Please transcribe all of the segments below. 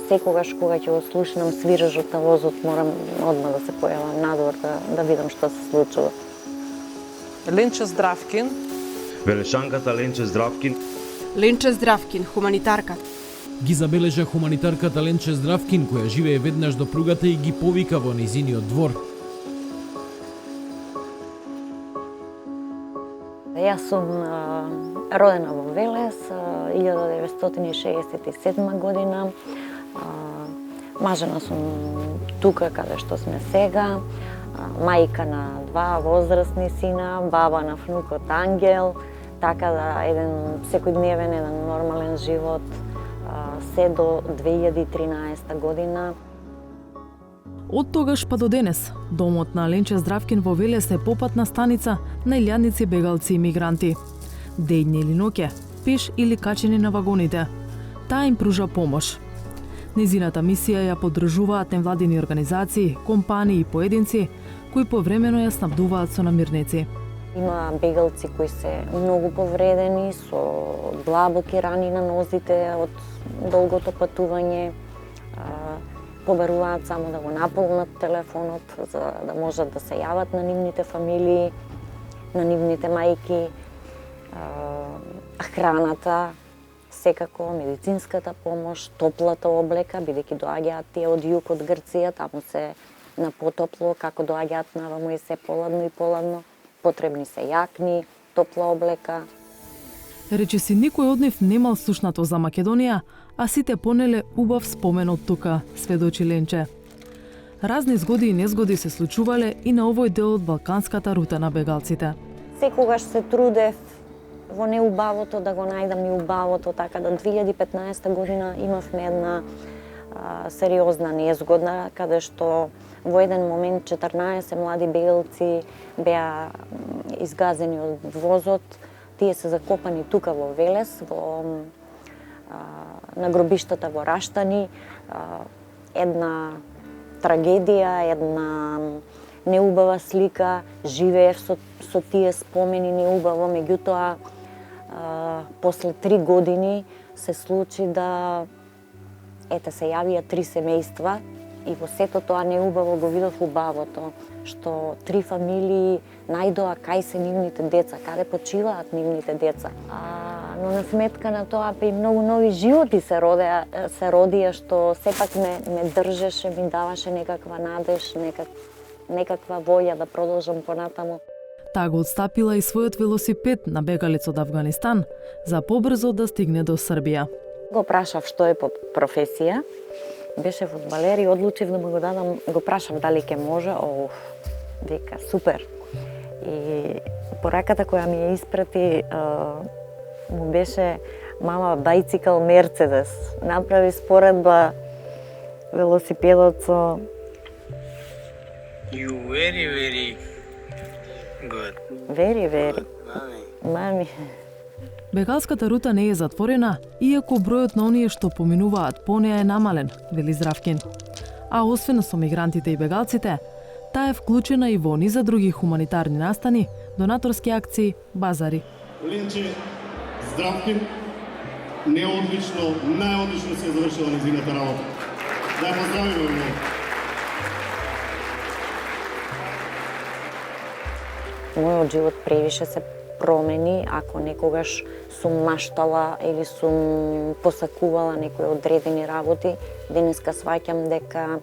секогаш кога ќе го слушнам свирежот на возот, морам одма да се појавам надвор да видам што се случува. Ленче Здравкин. Велешанката Ленче Здравкин. Ленче Здравкин, хуманитарка. Ги забележа хуманитарката Ленче Здравкин, која живее веднаш до пругата и ги повика во нејзиниот двор. Јас сум родена во Велес, 1967 година. Мажена сум тука каде што сме сега. Мајка на 2 возрастни сина, баба на внукот Ангел, така да еден секојдневен, еден нормален живот се до 2013 година. Од тогаш па до денес, домот на Ленче Здравкин во Велес е попатна станица на илјадници бегалци и мигранти. Дејни или ноќе, пеш или качени на вагоните. Таа им пружа помош. Незината мисија ја поддржуваат невладини организации, компании и поединци кои повремено ја снабдуваат со намирници. Има бегалци кои се многу повредени, со длабоки рани на нозите од долгото патување. Побаруваат само да го наполнат телефонот за да можат да се јават на нивните фамилии, на нивните мајки, храната, секако медицинската помош, топлата облека, бидејќи доаѓаат тие од југ од Грција, таму се на потопло, како доаѓаат наваму и се поладно и поладно. Потребни се јакни, топла облека. Речиси никој од нив немал слушнато за Македонија, а сите понеле убав спомен од тука, сведочи Ленче. Разни згоди и незгоди се случувале и на овој дел од балканската рута на бегалците. Секогаш се трудев во неубавото да го најдам и убавото, така да 2015 година имавме една сериозна незгода, каде што во еден момент 14 млади бегалци беа изгазени од возот. Тие се закопани тука во Велес, на гробиштата во Раштани. Една трагедија, една неубава слика, живеев со тие спомени неубаво, меѓутоа после 3 години се случи да се јавија 3 семејства и во сето тоа неубаво го видов убавото, што 3 фамилии најдоа кај се нивните деца, каде почиваат нивните деца. Но на сметка на тоа па и многу нови животи се родија, што сепак ме држеше, ми даваше некаква надеж, некаква воља да продолжам понатаму. Таа го отстапила и својот велосипед на бегалец од Авганистан за побрзо да стигне до Србија. Го прашав што е по професија. Беше фудбалер и одлучив да му го дадам, го прашав дали ќе може. Вика, супер. И пораката која ми ја испрати му беше мама бајцикл Мерцедес. Направи споредба велосипедот со You very good. Very. Мами. Бегалската рута не е затворена, иако бројот на оние што поминуваат по неа е намален, вели Здравкин. А освен со мигрантите и бегалците, таа е вклучена и во низа други хуманитарни настани, донаторски акции, базари. Ленче Здравкин неодлично, најодлично се завршила нејзината работа. Да ја поздравиме многу. Мојот живот превише се промени, ако некогаш сум маштала или сум посакувала некои одредени работи, денеска сваќам дека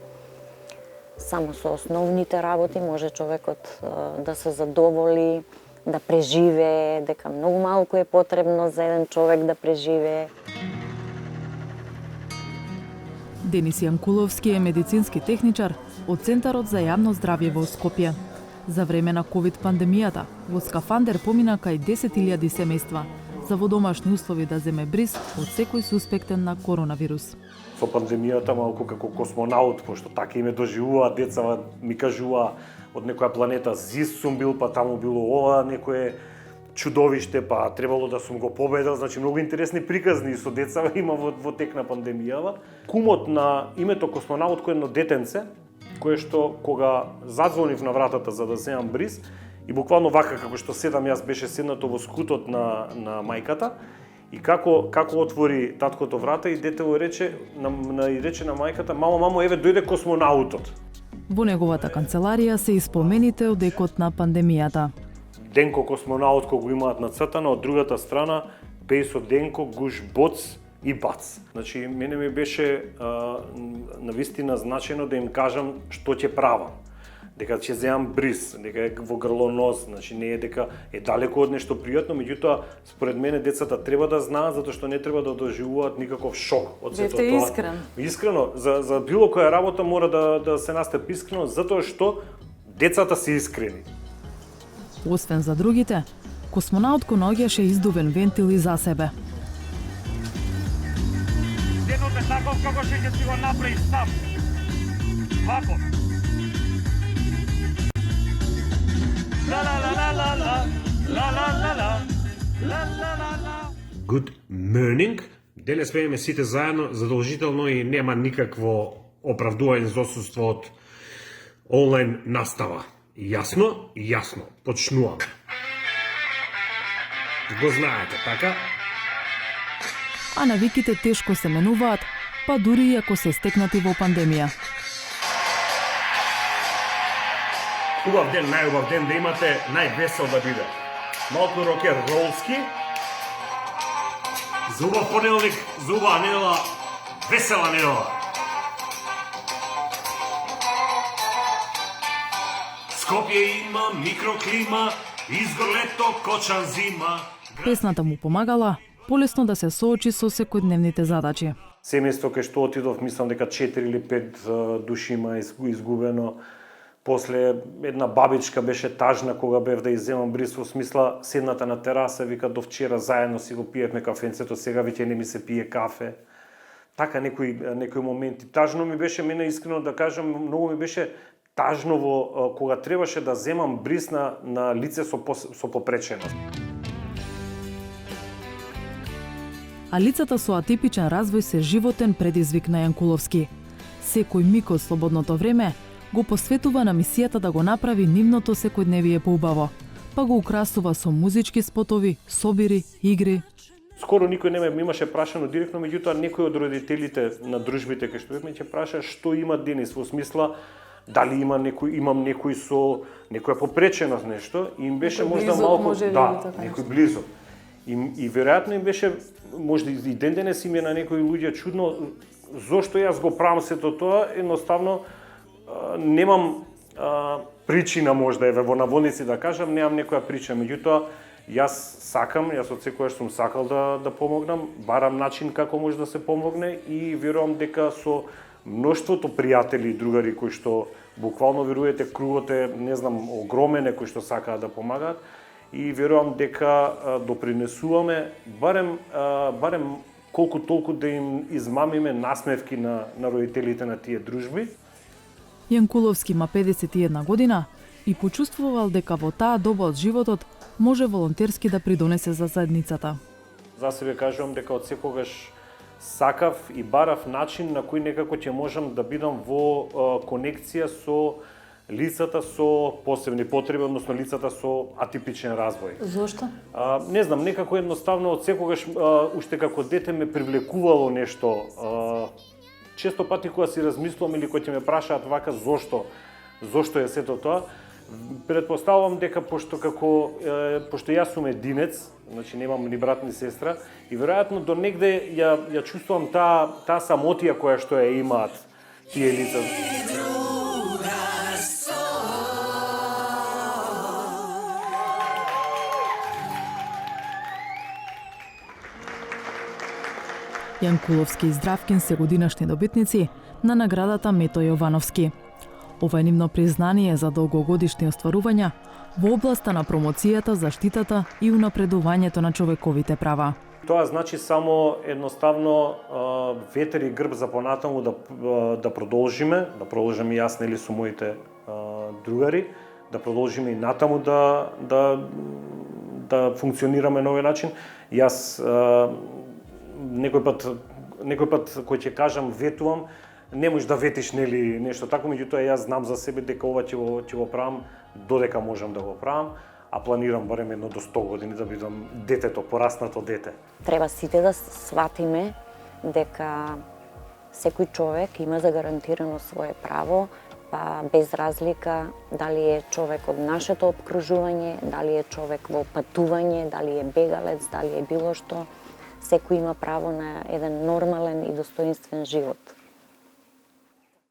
само со основните работи може човекот да се задоволи, да преживее, дека многу малку е потребно за еден човек да преживее. Денис Јанкуловски е медицински техничар од Центарот за јавно здравје во Скопје. За време на ковид пандемијата, во скафандер помина кај 10.000 семејства за во домашни услови да земе бриз од секој суспектен на коронавирус. Со пандемијата малку како космонаут, пошто така и ме доживуваат деца, ми кажува од некоја планета ЗИС сум бил, па таму било ова некое чудовиште, па требало да сум го победил, значи многу интересни приказни со деца има во тек на пандемијава. Кумот на името космонаут кој едно детенце, кое што кога зазвонив на вратата за да земам бриз и буквално вака како што седам јас беше седнато во скутот на мајката И како отвори таткото врата и детето рече на мајката: мамо, еве дојде космонаутот. Во неговата канцеларија се испомените од екот на пандемијата. Денко космонаут кој го имаат нацртано, од другата страна Пејсо Денко, Гуш Боц и Бац. Значи, мене ми беше навистина значено да им кажам што ќе правам. Дека ќе земам бриз, дека е во грло нос, значи не е дека е далеко од нешто пријатно, меѓутоа според мене децата треба да знаат затоа што не треба да доживуваат никаков шок од сето тоа. Искрен. Искрено, за било која работа мора да се настапи искрено затоа што децата се искрени. Освен за другите, космонаут го наоѓаше издувен вентил и за себе. Денот е таков како што ќе си го направи сам. Вако. Good morning. Денес пееме сите заедно, задолжително и нема никакво оправдување за отсуство од онлайн настава. Јасно? Јасно. Почнуваме. Го знаете, така? А навиките тешко се менуваат, па дури и ако се стекнати во пандемија. Убав ден, најубав ден да имате, највесел да биде. Малку рокер ролски. За убав понеделник, за убава недела, весела недела. Скопје има микроклима, изгор лето, кочан зима. Песната му помагала полесно да се соочи со секојдневните задачи. Семејство кај што отидов, мислам дека 4 или 5 души има изгубено. После една бабичка беше тажна кога бев да изземам бриз, во смисла седната на тераса, вика до вчера заедно си го пиевме кафенцето, сега веќе не ми се пие кафе. Така некои моменти. Тажно ми беше, мене искрено да кажам, многу ми беше тажно кога требаше да земам бриз на лице со попреченост. А лицата со атипичен развој се животен предизвик на Јанкуловски. Секој миг од слободното време го посветува на мисијата да го направи нивното секојдневие поубаво, па го украсува со музички спотови, собири, игри. Скоро никој не ме имаше прашано директно, меѓутоа некој од родителите на дружбите кај што ме ќе праша што има Денис, во смисла дали имам некој со некоја попреченост нешто, и им беше можда малку некој близок. И веројатно им беше можда и ден денес им е на некои луѓе чудно зошто јас го правам сето тоа, едноставно немам причина можда, еве во наводници да кажам, немам некоја причина, меѓутоа јас од секојаш сум сакал да помогнам, барам начин како може да се помогне и верувам дека со мноштвото пријатели и другари кои што буквално верувате кругот е, не знам, огромен кои што сакаат да помагаат и верувам дека допринесуваме барем колку толку да им измамиме насмевки на родителите на тие дружби. Јанкуловски има 51 година и почувствувал дека во таа доба од животот може волонтерски да придонесе за заедницата. За себе кажувам дека од секогаш сакав и барав начин на кој некако ќе можам да бидам во конекција со лицата со посебни потреби, односно лицата со атипичен развој. Зошто? Не знам, некако едноставно од секогаш уште како дете ме привлекувало нешто. Често пати кога си размислувам или кога ќе ме прашаат вака зошто е сето тоа, претпоставувам дека пошто јас сум единец, значи немам ни брат ни сестра, и веројатно до негде ја чувствувам таа самотија која што ја имаат тие лица. Јанкуловски и Здравкин се годинашни добитници на наградата Мето Јовановски. Ова е нивно признание за долгогодишни остварувања во областа на промоцијата, заштитата и унапредувањето на човековите права. Тоа значи само едноставно ветер и грб за понатаму да продолжиме јас нели со моите другари, да продолжиме и натаму да функционираме на овој начин. Јас некој пат кој ќе кажам ветувам, не можеш да ветиш нели нешто тако, меѓутоа јас знам за себе дека ова ќе го правам додека можам да го правам. а планирам барем едно до 100 години да бидам детето, пораснато дете. Треба сите да сватиме дека секој човек има загарантирано свое право, па без разлика дали е човек од нашето обкружување, дали е човек во патување, дали е бегалец, дали е било што, секој има право на еден нормален и достоинствен живот.